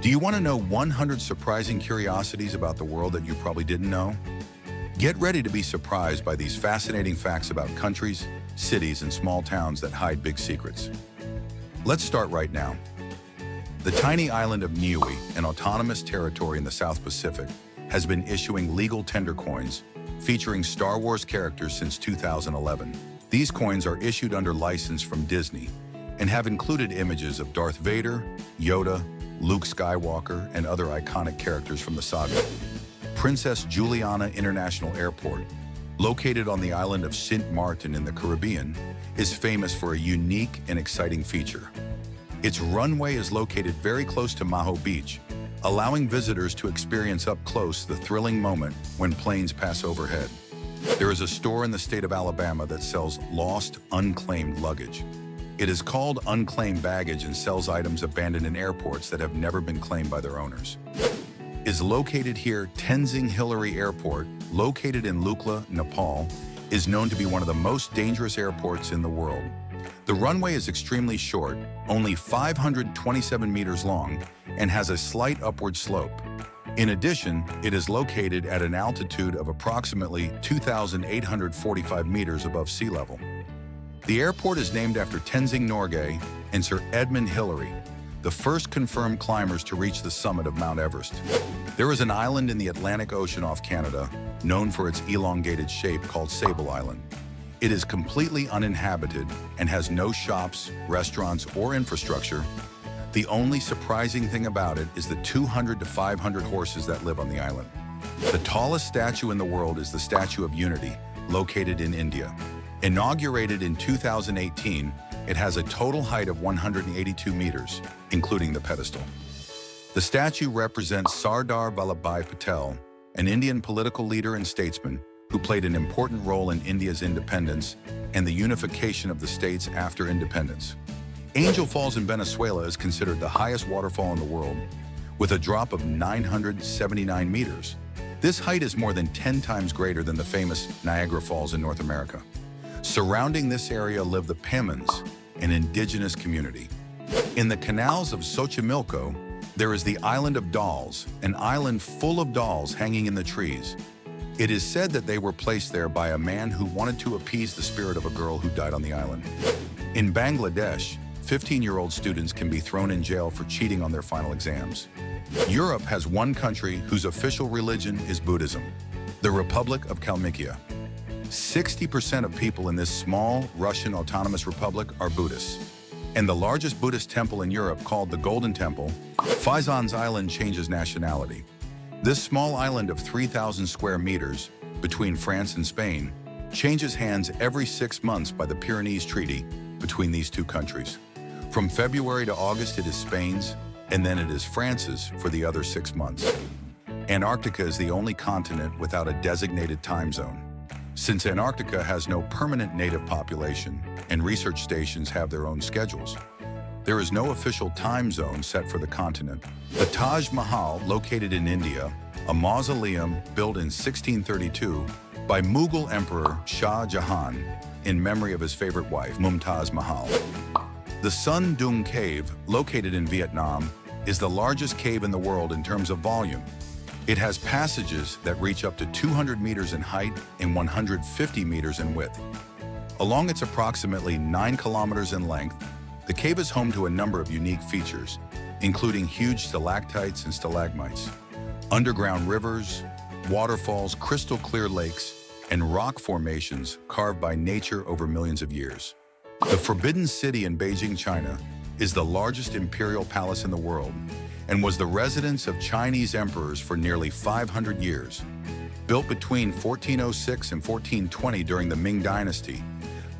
Do you want to know 100 surprising curiosities about the world that you probably didn't know? Get ready to be surprised by these fascinating facts about countries, cities, and small towns that hide big secrets. Let's start right now. The tiny island of Niue, an autonomous territory in the South Pacific, has been issuing legal tender coins featuring Star Wars characters since 2011. These coins are issued under license from Disney and have included images of Darth Vader, Yoda, Luke Skywalker, and other iconic characters from the saga. Princess Juliana International Airport, located on the island of Sint Maarten in the Caribbean, is famous for a unique and exciting feature. Its runway is located very close to Maho Beach, allowing visitors to experience up close the thrilling moment when planes pass overhead. There is a store in the state of Alabama that sells lost, unclaimed luggage. It is called unclaimed baggage and sells items abandoned in airports that have never been claimed by their owners. Is located here, Tenzing Hillary Airport, located in Lukla, Nepal, is known to be one of the most dangerous airports in the world. The runway is extremely short, only 527 meters long, and has a slight upward slope. In addition, it is located at an altitude of approximately 2,845 meters above sea level. The airport is named after Tenzing Norgay and Sir Edmund Hillary, the first confirmed climbers to reach the summit of Mount Everest. There is an island in the Atlantic Ocean off Canada, known for its elongated shape, called Sable Island. It is completely uninhabited and has no shops, restaurants, or infrastructure. The only surprising thing about it is the 200 to 500 horses that live on the island. The tallest statue in the world is the Statue of Unity, located in India. Inaugurated in 2018, it has a total height of 182 meters, including the pedestal. The statue represents Sardar Vallabhbhai Patel, an Indian political leader and statesman who played an important role in India's independence and the unification of the states after independence. Angel Falls in Venezuela is considered the highest waterfall in the world, with a drop of 979 meters. This height is more than 10 times greater than the famous Niagara Falls in North America. Surrounding this area live the Pemons, an indigenous community. In the canals of Xochimilco, there is the Island of Dolls, an island full of dolls hanging in the trees. It is said that they were placed there by a man who wanted to appease the spirit of a girl who died on the island. In Bangladesh, 15-year-old students can be thrown in jail for cheating on their final exams. Europe has one country whose official religion is Buddhism, the Republic of Kalmykia. 60% of people in this small Russian autonomous republic are Buddhists. And the largest Buddhist temple in Europe, called the Golden Temple, Faizan's Island, changes nationality. This small island of 3,000 square meters between France and Spain changes hands every 6 months by the Pyrenees Treaty between these two countries. From February to August, it is Spain's, and then it is France's for the other 6 months. Antarctica is the only continent without a designated time zone. Since Antarctica has no permanent native population and research stations have their own schedules, there is no official time zone set for the continent. The Taj Mahal, located in India, a mausoleum built in 1632 by Mughal Emperor Shah Jahan in memory of his favorite wife, Mumtaz Mahal. The Sun Dung Cave, located in Vietnam, is the largest cave in the world in terms of volume. It has passages that reach up to 200 meters in height and 150 meters in width. Along its approximately 9 kilometers in length, the cave is home to a number of unique features, including huge stalactites and stalagmites, underground rivers, waterfalls, crystal clear lakes, and rock formations carved by nature over millions of years. The Forbidden City in Beijing, China, is the largest imperial palace in the world and was the residence of Chinese emperors for nearly 500 years. Built between 1406 and 1420 during the Ming Dynasty,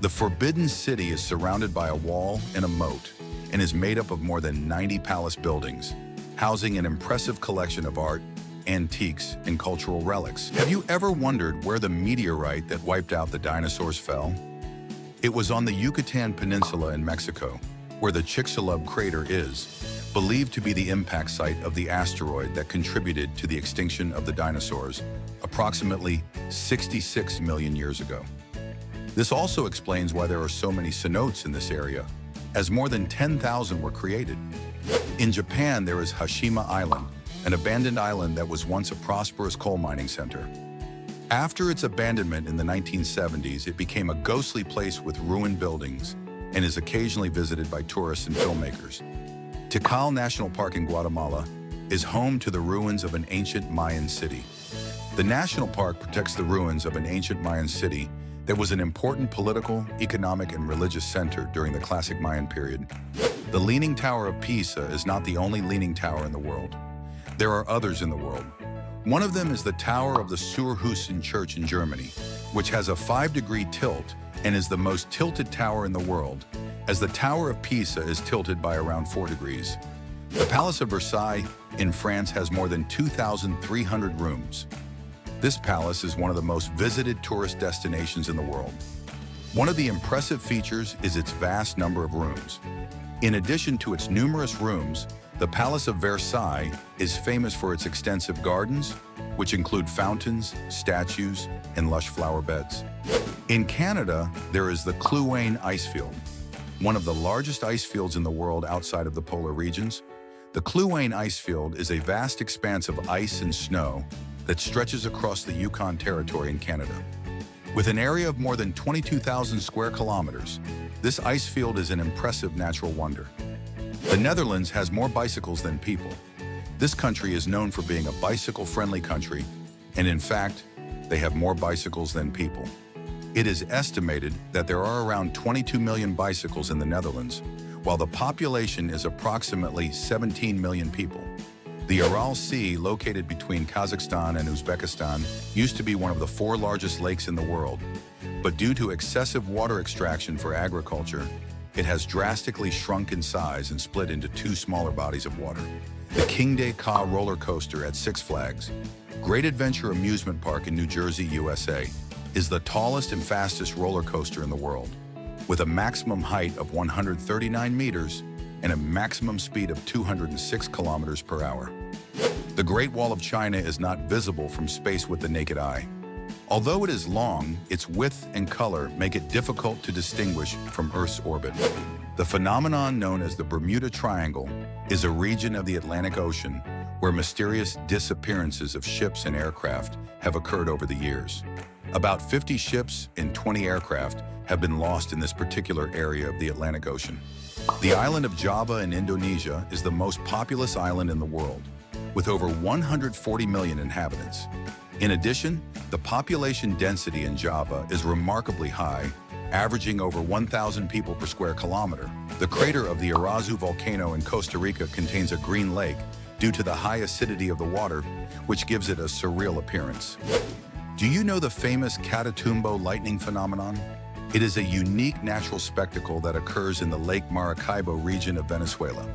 the Forbidden City is surrounded by a wall and a moat and is made up of more than 90 palace buildings, housing an impressive collection of art, antiques, and cultural relics. Have you ever wondered where the meteorite that wiped out the dinosaurs fell? It was on the Yucatan Peninsula in Mexico, where the Chicxulub crater is, believed to be the impact site of the asteroid that contributed to the extinction of the dinosaurs approximately 66 million years ago. This also explains why there are so many cenotes in this area, as more than 10,000 were created. In Japan, there is Hashima Island, an abandoned island that was once a prosperous coal mining center. After its abandonment in the 1970s, it became a ghostly place with ruined buildings and is occasionally visited by tourists and filmmakers. Tikal National Park in Guatemala is home to the ruins of an ancient Mayan city. The national park protects the ruins of an ancient Mayan city that was an important political, economic, and religious center during the classic Mayan period. The Leaning Tower of Pisa is not the only leaning tower in the world. There are others in the world. One of them is the Tower of the Surhusen Church in Germany, which has a 5-degree tilt and is the most tilted tower in the world, as the Tower of Pisa is tilted by around 4 degrees. The Palace of Versailles in France has more than 2,300 rooms. This palace is one of the most visited tourist destinations in the world. One of the impressive features is its vast number of rooms. In addition to its numerous rooms, the Palace of Versailles is famous for its extensive gardens, which include fountains, statues, and lush flower beds. In Canada, there is the Kluane Icefield, one of the largest ice fields in the world outside of the polar regions. The Kluane Icefield is a vast expanse of ice and snow that stretches across the Yukon Territory in Canada. With an area of more than 22,000 square kilometers, this ice field is an impressive natural wonder. The Netherlands has more bicycles than people. This country is known for being a bicycle-friendly country, and in fact, they have more bicycles than people. It is estimated that there are around 22 million bicycles in the Netherlands, while the population is approximately 17 million people. The Aral Sea, located between Kazakhstan and Uzbekistan, used to be one of the 4 largest lakes in the world, but due to excessive water extraction for agriculture, it has drastically shrunk in size and split into 2 smaller bodies of water. The King Day Ka roller coaster at Six Flags, Great Adventure Amusement Park in New Jersey, USA, is the tallest and fastest roller coaster in the world, with a maximum height of 139 meters and a maximum speed of 206 kilometers per hour. The Great Wall of China is not visible from space with the naked eye. Although it is long, its width and color make it difficult to distinguish from Earth's orbit. The phenomenon known as the Bermuda Triangle is a region of the Atlantic Ocean where mysterious disappearances of ships and aircraft have occurred over the years. About 50 ships and 20 aircraft have been lost in this particular area of the Atlantic Ocean. The island of Java in Indonesia is the most populous island in the world, with over 140 million inhabitants. In addition, the population density in Java is remarkably high, averaging over 1,000 people per square kilometer. The crater of the Irazu volcano in Costa Rica contains a green lake due to the high acidity of the water, which gives it a surreal appearance. Do you know the famous Catatumbo lightning phenomenon? It is a unique natural spectacle that occurs in the Lake Maracaibo region of Venezuela.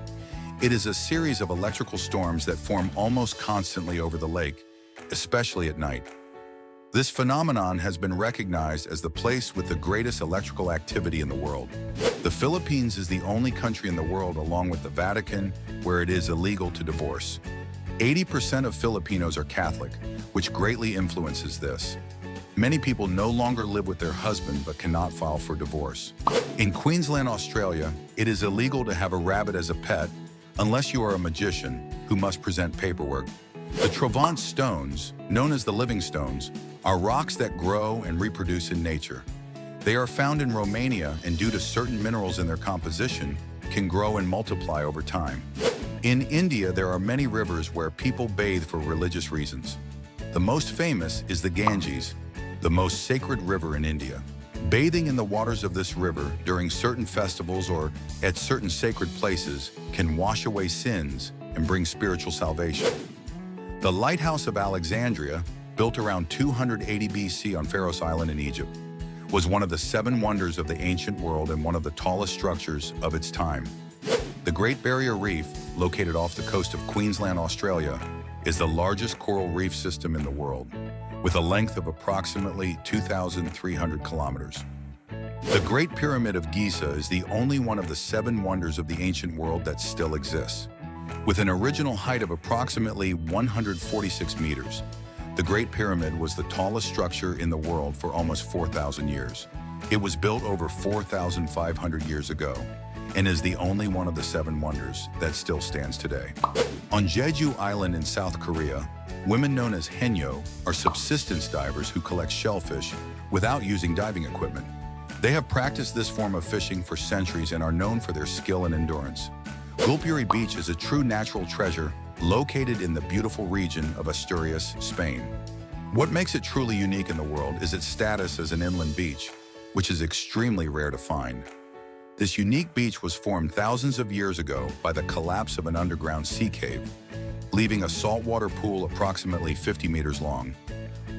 It is a series of electrical storms that form almost constantly over the lake, especially at night. This phenomenon has been recognized as the place with the greatest electrical activity in the world. The Philippines is the only country in the world, along with the Vatican, where it is illegal to divorce. 80% of Filipinos are Catholic, which greatly influences this. Many people no longer live with their husband but cannot file for divorce. In Queensland, Australia, it is illegal to have a rabbit as a pet unless you are a magician who must present paperwork. The Trovant stones, known as the living stones, are rocks that grow and reproduce in nature. They are found in Romania and, due to certain minerals in their composition, can grow and multiply over time. In India, there are many rivers where people bathe for religious reasons. The most famous is the Ganges, the most sacred river in India. Bathing in the waters of this river during certain festivals or at certain sacred places can wash away sins and bring spiritual salvation. The Lighthouse of Alexandria, built around 280 BC on Pharos Island in Egypt, was one of the 7 wonders of the ancient world and one of the tallest structures of its time. The Great Barrier Reef, located off the coast of Queensland, Australia, is the largest coral reef system in the world, with a length of approximately 2,300 kilometers. The Great Pyramid of Giza is the only one of the 7 wonders of the ancient world that still exists. With an original height of approximately 146 meters, the Great Pyramid was the tallest structure in the world for almost 4,000 years. It was built over 4,500 years ago, and is the only one of the 7 wonders that still stands today. On Jeju Island in South Korea, women known as haenyeo are subsistence divers who collect shellfish without using diving equipment. They have practiced this form of fishing for centuries and are known for their skill and endurance. Gulpuri Beach is a true natural treasure located in the beautiful region of Asturias, Spain. What makes it truly unique in the world is its status as an inland beach, which is extremely rare to find. This unique beach was formed thousands of years ago by the collapse of an underground sea cave, leaving a saltwater pool approximately 50 meters long.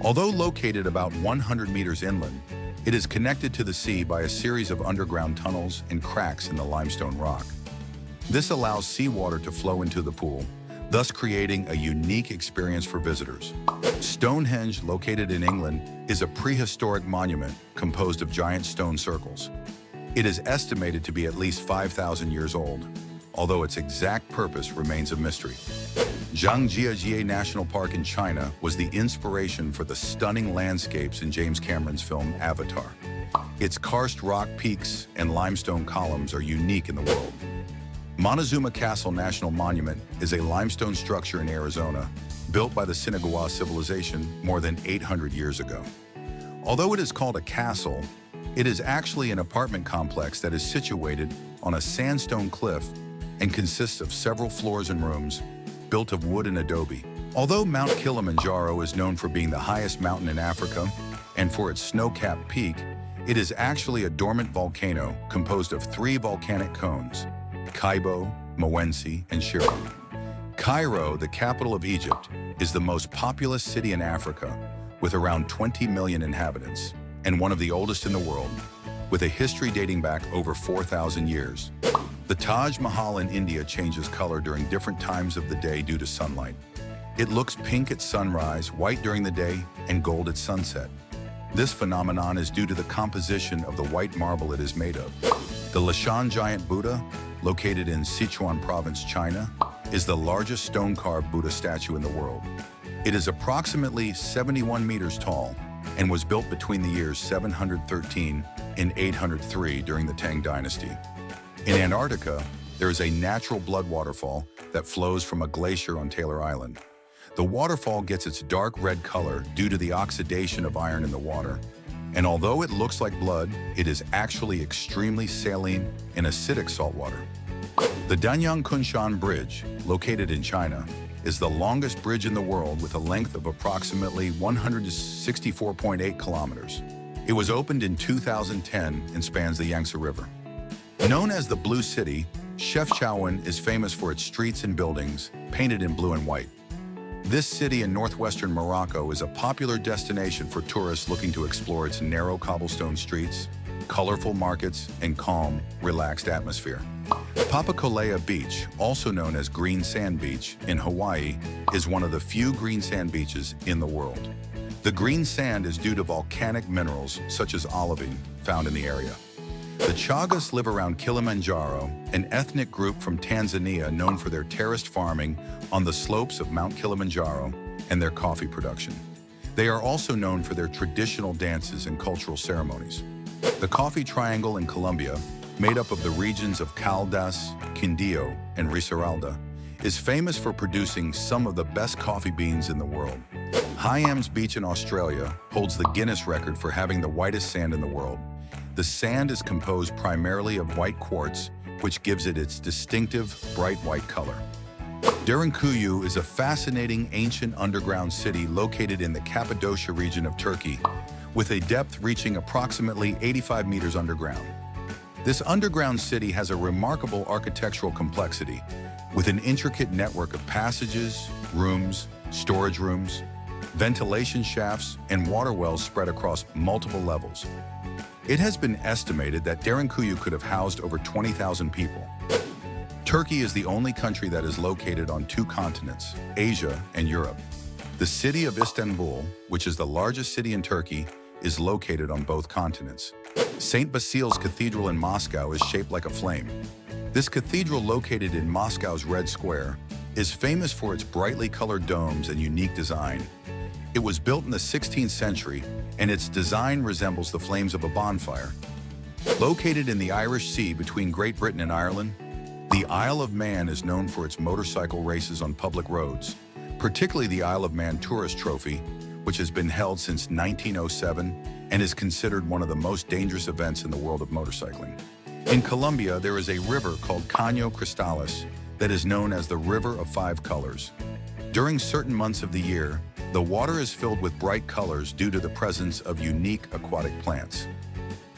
Although located about 100 meters inland, it is connected to the sea by a series of underground tunnels and cracks in the limestone rock. This allows seawater to flow into the pool, thus creating a unique experience for visitors. Stonehenge, located in England, is a prehistoric monument composed of giant stone circles. It is estimated to be at least 5,000 years old, although its exact purpose remains a mystery. Zhangjiajie National Park in China was the inspiration for the stunning landscapes in James Cameron's film Avatar. Its karst rock peaks and limestone columns are unique in the world. Montezuma Castle National Monument is a limestone structure in Arizona, built by the Sinagua civilization more than 800 years ago. Although it is called a castle, it is actually an apartment complex that is situated on a sandstone cliff and consists of several floors and rooms built of wood and adobe. Although Mount Kilimanjaro is known for being the highest mountain in Africa and for its snow-capped peak, it is actually a dormant volcano composed of 3 volcanic cones: Kaibo, Moensi, and Shiro. Cairo, the capital of Egypt, is the most populous city in Africa, with around 20 million inhabitants, and one of the oldest in the world, with a history dating back over 4,000 years. The Taj Mahal in India changes color during different times of the day due to sunlight. It looks pink at sunrise, white during the day, and gold at sunset. This phenomenon is due to the composition of the white marble it is made of. The Lashan Giant Buddha, located in Sichuan Province, China, is the largest stone-carved Buddha statue in the world. It is approximately 71 meters tall and was built between the years 713 and 803 during the Tang Dynasty. In Antarctica, there is a natural blood waterfall that flows from a glacier on Taylor Island. The waterfall gets its dark red color due to the oxidation of iron in the water, and although it looks like blood, it is actually extremely saline and acidic saltwater. The Danyang Kunshan Bridge, located in China, is the longest bridge in the world with a length of approximately 164.8 kilometers. It was opened in 2010 and spans the Yangtze River. Known as the Blue City, Chefchaouen is famous for its streets and buildings painted in blue and white. This city in northwestern Morocco is a popular destination for tourists looking to explore its narrow cobblestone streets, colorful markets, and calm, relaxed atmosphere. Papakolea Beach, also known as Green Sand Beach in Hawaii, is one of the few green sand beaches in the world. The green sand is due to volcanic minerals such as olivine found in the area. The Chagas live around Kilimanjaro, an ethnic group from Tanzania known for their terraced farming on the slopes of Mount Kilimanjaro and their coffee production. They are also known for their traditional dances and cultural ceremonies. The Coffee Triangle in Colombia, made up of the regions of Caldas, Quindío, and Risaralda, is famous for producing some of the best coffee beans in the world. Hyams Beach in Australia holds the Guinness record for having the whitest sand in the world. The sand is composed primarily of white quartz, which gives it its distinctive, bright white color. Derinkuyu is a fascinating ancient underground city located in the Cappadocia region of Turkey, with a depth reaching approximately 85 meters underground. This underground city has a remarkable architectural complexity, with an intricate network of passages, rooms, storage rooms, ventilation shafts, and water wells spread across multiple levels. It has been estimated that Derinkuyu could have housed over 20,000 people. Turkey is the only country that is located on 2 continents, Asia and Europe. The city of Istanbul, which is the largest city in Turkey, is located on both continents. St. Basil's Cathedral in Moscow is shaped like a flame. This cathedral, located in Moscow's Red Square, is famous for its brightly colored domes and unique design. It was built in the 16th century, and its design resembles the flames of a bonfire. Located in the Irish Sea between Great Britain and Ireland, the Isle of Man is known for its motorcycle races on public roads, particularly the Isle of Man Tourist Trophy, which has been held since 1907 and is considered one of the most dangerous events in the world of motorcycling. In Colombia, there is a river called Caño Cristales that is known as the River of Five Colors. During certain months of the year, the water is filled with bright colors due to the presence of unique aquatic plants.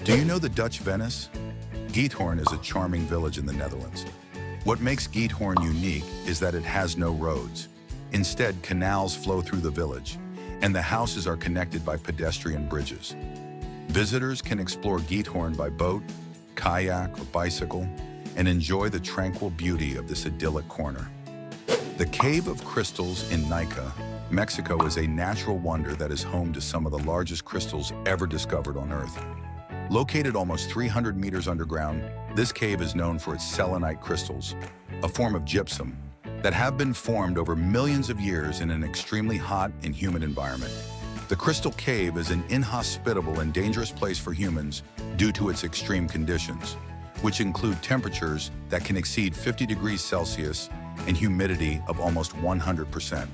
Do you know the Dutch Venice? Giethoorn is a charming village in the Netherlands. What makes Giethoorn unique is that it has no roads. Instead, canals flow through the village, and the houses are connected by pedestrian bridges. Visitors can explore Giethoorn by boat, kayak, or bicycle, and enjoy the tranquil beauty of this idyllic corner. The Cave of Crystals in Nica, Mexico is a natural wonder that is home to some of the largest crystals ever discovered on Earth. Located almost 300 meters underground, this cave is known for its selenite crystals, a form of gypsum, that have been formed over millions of years in an extremely hot and humid environment. The Crystal Cave is an inhospitable and dangerous place for humans due to its extreme conditions, which include temperatures that can exceed 50 degrees Celsius and humidity of almost 100%.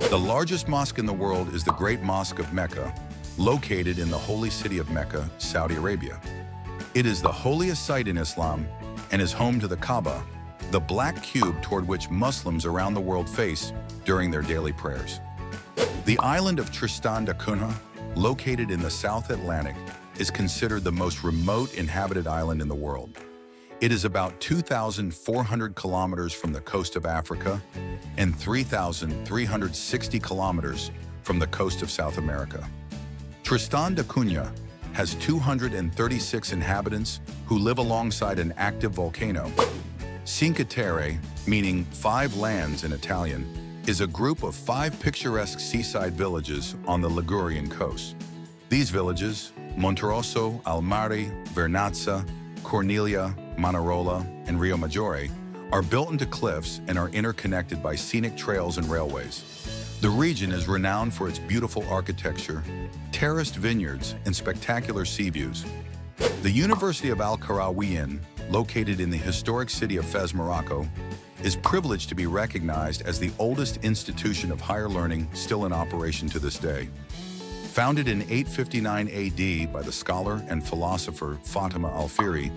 The largest mosque in the world is the Great Mosque of Mecca, located in the holy city of Mecca, Saudi Arabia. It is the holiest site in Islam and is home to the Kaaba, the black cube toward which Muslims around the world face during their daily prayers. The island of Tristan da Cunha, located in the South Atlantic, is considered the most remote inhabited island in the world. It is about 2,400 kilometers from the coast of Africa and 3,360 kilometers from the coast of South America. Tristan da Cunha has 236 inhabitants who live alongside an active volcano. Cinque Terre, meaning five lands in Italian, is a group of 5 picturesque seaside villages on the Ligurian coast. These villages, Monterosso, Almari, Vernazza, Cornelia, Manarola, and Rio Maggiore, are built into cliffs and are interconnected by scenic trails and railways. The region is renowned for its beautiful architecture, terraced vineyards, and spectacular sea views. The University of Al Qarawiyyin, located in the historic city of Fez, Morocco, is privileged to be recognized as the oldest institution of higher learning still in operation to this day. Founded in 859 AD by the scholar and philosopher Fatima al-Fihri,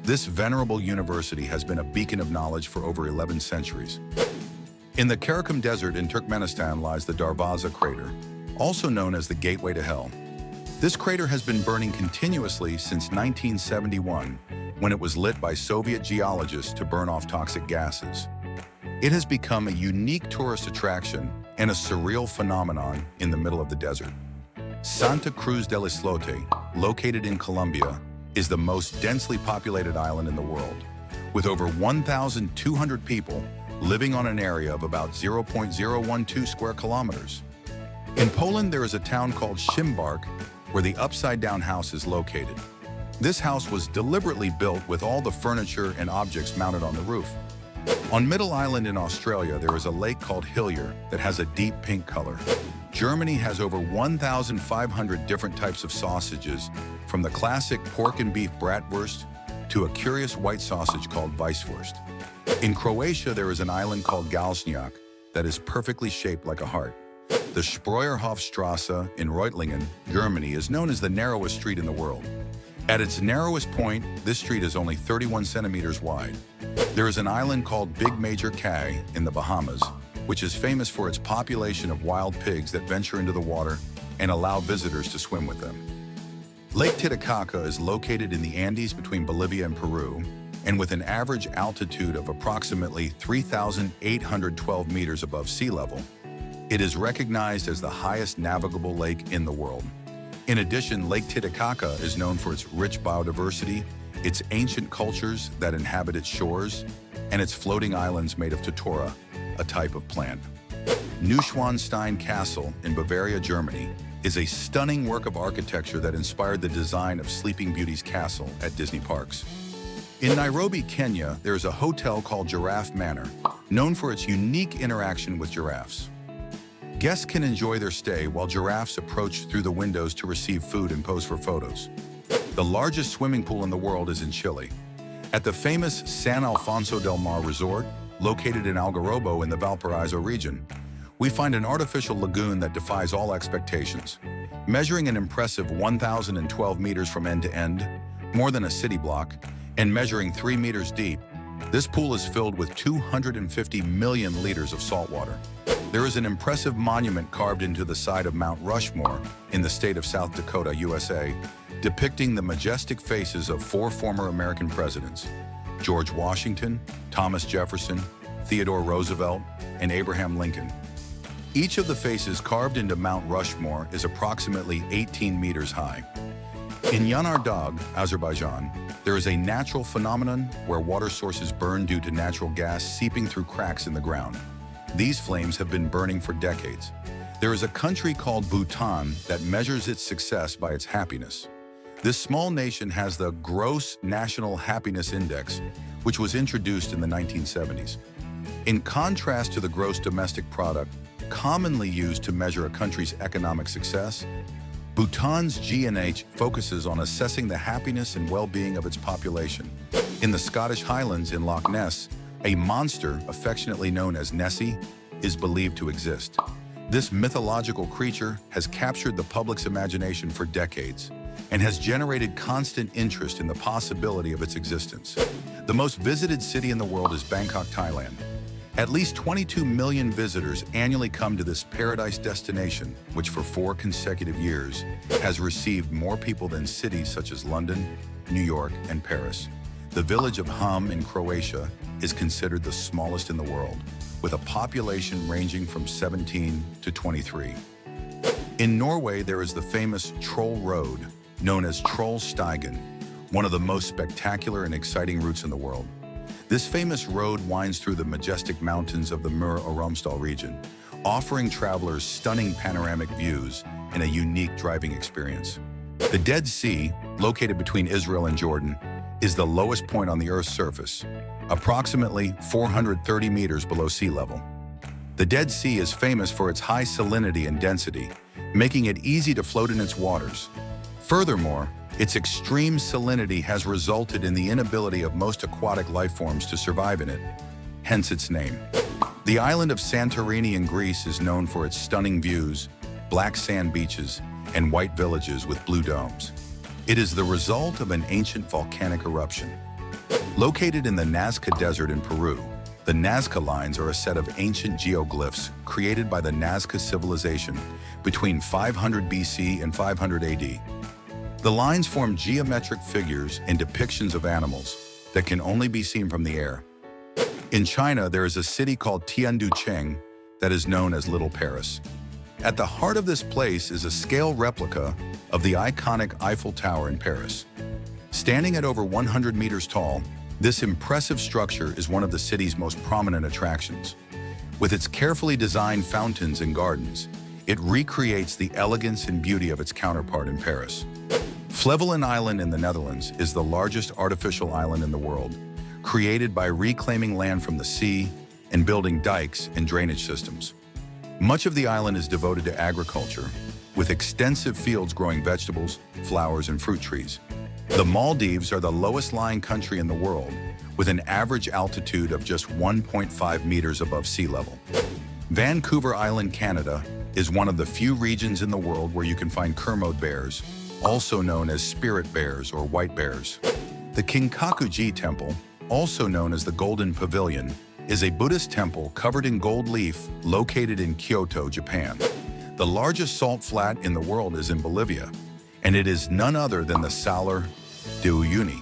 this venerable university has been a beacon of knowledge for over 11 centuries. In the Karakum Desert in Turkmenistan lies the Darvaza crater, also known as the Gateway to Hell. This crater has been burning continuously since 1971, when it was lit by Soviet geologists to burn off toxic gases. It has become a unique tourist attraction and a surreal phenomenon in the middle of the desert. Santa Cruz del Islote, located in Colombia, is the most densely populated island in the world, with over 1,200 people living on an area of about 0.012 square kilometers. In Poland, there is a town called Szymbark, where the upside-down house is located. This house was deliberately built with all the furniture and objects mounted on the roof. On Middle Island in Australia, there is a lake called Hillier that has a deep pink color. Germany has over 1,500 different types of sausages, from the classic pork and beef bratwurst to a curious white sausage called Weisswurst. In Croatia, there is an island called Galsnjak that is perfectly shaped like a heart. The Spreuerhofstrasse in Reutlingen, Germany, is known as the narrowest street in the world. At its narrowest point, this street is only 31 centimeters wide. There is an island called Big Major Cay in the Bahamas, which is famous for its population of wild pigs that venture into the water and allow visitors to swim with them. Lake Titicaca is located in the Andes between Bolivia and Peru, and with an average altitude of approximately 3,812 meters above sea level, it is recognized as the highest navigable lake in the world. In addition, Lake Titicaca is known for its rich biodiversity, its ancient cultures that inhabit its shores, and its floating islands made of totora, a type of plant. Neuschwanstein Castle in Bavaria, Germany, is a stunning work of architecture that inspired the design of Sleeping Beauty's castle at Disney parks. In Nairobi, Kenya, there is a hotel called Giraffe Manor, known for its unique interaction with giraffes. Guests can enjoy their stay while giraffes approach through the windows to receive food and pose for photos. The The largest swimming pool in the world is in Chile. At the famous San Alfonso del Mar Resort, located in Algarrobo in the Valparaiso region, we find an artificial lagoon that defies all expectations. Measuring an impressive 1,012 meters from end to end, more than a city block, and measuring 3 meters deep, this pool is filled with 250 million liters of salt water. There is an impressive monument carved into the side of Mount Rushmore in the state of South Dakota, USA, depicting the majestic faces of 4 former American presidents: George Washington, Thomas Jefferson, Theodore Roosevelt, and Abraham Lincoln. Each of the faces carved into Mount Rushmore is approximately 18 meters high. In Yanardağ, Azerbaijan, there is a natural phenomenon where water sources burn due to natural gas seeping through cracks in the ground. These flames have been burning for decades. There is a country called Bhutan that measures its success by its happiness. This small nation has the Gross National Happiness Index, which was introduced in the 1970s. In contrast to the gross domestic product, commonly used to measure a country's economic success, Bhutan's GNH focuses on assessing the happiness and well-being of its population. In the Scottish Highlands in Loch Ness, a monster, affectionately known as Nessie, is believed to exist. This mythological creature has captured the public's imagination for decades and has generated constant interest in the possibility of its existence. The most visited city in the world is Bangkok, Thailand. At least 22 million visitors annually come to this paradise destination, which for 4 consecutive years has received more people than cities such as London, New York, and Paris. The village of Hum in Croatia is considered the smallest in the world, with a population ranging from 17 to 23. In Norway, there is the famous Troll Road, known as Trollstigen, one of the most spectacular and exciting routes in the world. This famous road winds through the majestic mountains of the Møre og Romsdal region, offering travelers stunning panoramic views and a unique driving experience. The Dead Sea, located between Israel and Jordan, is the lowest point on the Earth's surface, approximately 430 meters below sea level. The Dead Sea is famous for its high salinity and density, making it easy to float in its waters. Furthermore, its extreme salinity has resulted in the inability of most aquatic life forms to survive in it, hence its name. The island of Santorini in Greece is known for its stunning views, black sand beaches, and white villages with blue domes. It is the result of an ancient volcanic eruption. Located in the Nazca Desert in Peru, the Nazca lines are a set of ancient geoglyphs created by the Nazca civilization between 500 BC and 500 AD. The lines form geometric figures and depictions of animals that can only be seen from the air. In China, there is a city called Tianducheng that is known as Little Paris. At the heart of this place is a scale replica of the iconic Eiffel Tower in Paris. Standing at over 100 meters tall, this impressive structure is one of the city's most prominent attractions. With its carefully designed fountains and gardens, it recreates the elegance and beauty of its counterpart in Paris. Flevoland Island in the Netherlands is the largest artificial island in the world, created by reclaiming land from the sea and building dikes and drainage systems. Much of the island is devoted to agriculture, with extensive fields growing vegetables, flowers, and fruit trees. The Maldives are the lowest-lying country in the world, with an average altitude of just 1.5 meters above sea level. Vancouver Island, Canada, is one of the few regions in the world where you can find Kermode bears, also known as spirit bears or white bears. The Kinkaku-ji Temple, also known as the Golden Pavilion, is a Buddhist temple covered in gold leaf located in Kyoto, Japan. The largest salt flat in the world is in Bolivia, and it is none other than the Salar de Uyuni.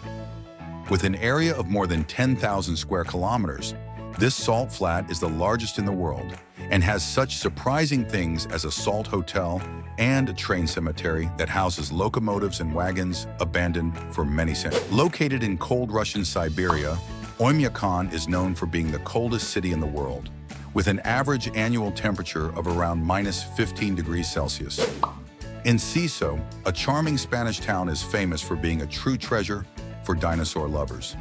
With an area of more than 10,000 square kilometers, this salt flat is the largest in the world and has such surprising things as a salt hotel and a train cemetery that houses locomotives and wagons abandoned for many centuries. Located in cold Russian Siberia, Oymyakon is known for being the coldest city in the world, with an average annual temperature of around -15 degrees Celsius. In Siso, a charming Spanish town is famous for being a true treasure for dinosaur lovers.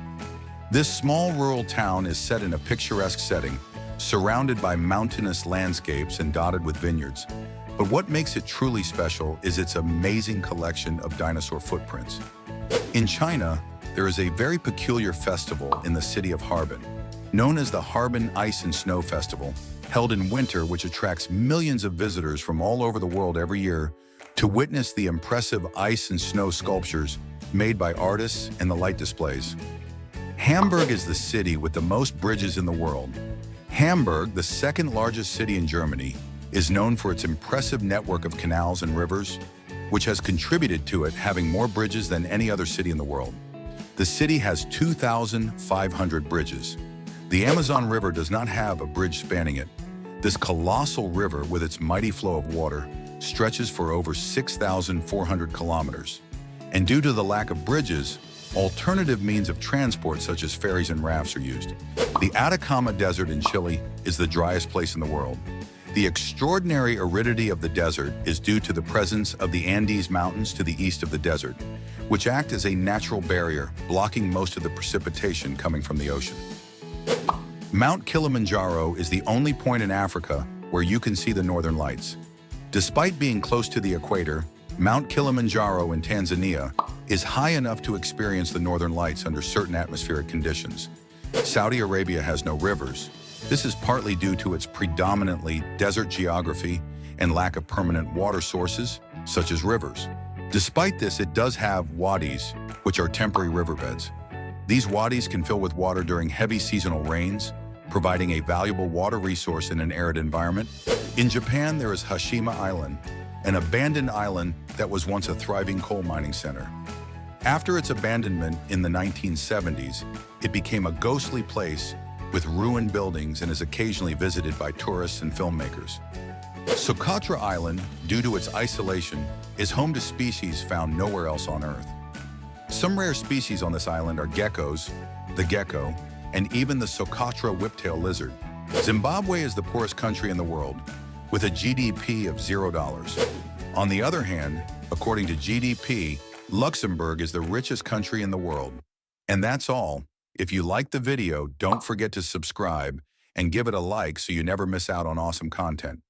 This small rural town is set in a picturesque setting, surrounded by mountainous landscapes and dotted with vineyards. But what makes it truly special is its amazing collection of dinosaur footprints. In China, there is a very peculiar festival in the city of Harbin, known as the Harbin Ice and Snow Festival, held in winter, which attracts millions of visitors from all over the world every year to witness the impressive ice and snow sculptures made by artists and the light displays. Hamburg is the city with the most bridges in the world. Hamburg, the second largest city in Germany, is known for its impressive network of canals and rivers, which has contributed to it having more bridges than any other city in the world. The city has 2,500 bridges. The Amazon River does not have a bridge spanning it. This colossal river, with its mighty flow of water, stretches for over 6,400 kilometers. And due to the lack of bridges, alternative means of transport such as ferries and rafts are used. The Atacama Desert in Chile is the driest place in the world. The extraordinary aridity of the desert is due to the presence of the Andes Mountains to the east of the desert, which act as a natural barrier, blocking most of the precipitation coming from the ocean. Mount Kilimanjaro is the only point in Africa where you can see the northern lights. Despite being close to the equator, Mount Kilimanjaro in Tanzania is high enough to experience the northern lights under certain atmospheric conditions. Saudi Arabia has no rivers. This is partly due to its predominantly desert geography and lack of permanent water sources, such as rivers. Despite this, it does have wadis, which are temporary riverbeds. These wadis can fill with water during heavy seasonal rains, providing a valuable water resource in an arid environment. In Japan, there is Hashima Island, an abandoned island that was once a thriving coal mining center. After its abandonment in the 1970s, it became a ghostly place with ruined buildings and is occasionally visited by tourists and filmmakers. Socotra Island, due to its isolation, is home to species found nowhere else on Earth. Some rare species on this island are geckos, the gecko, and even the Socotra whiptail lizard. Zimbabwe is the poorest country in the world, with a GDP of $0. On the other hand, according to GDP, Luxembourg is the richest country in the world. And that's all. If you liked the video, don't forget to subscribe and give it a like so you never miss out on awesome content.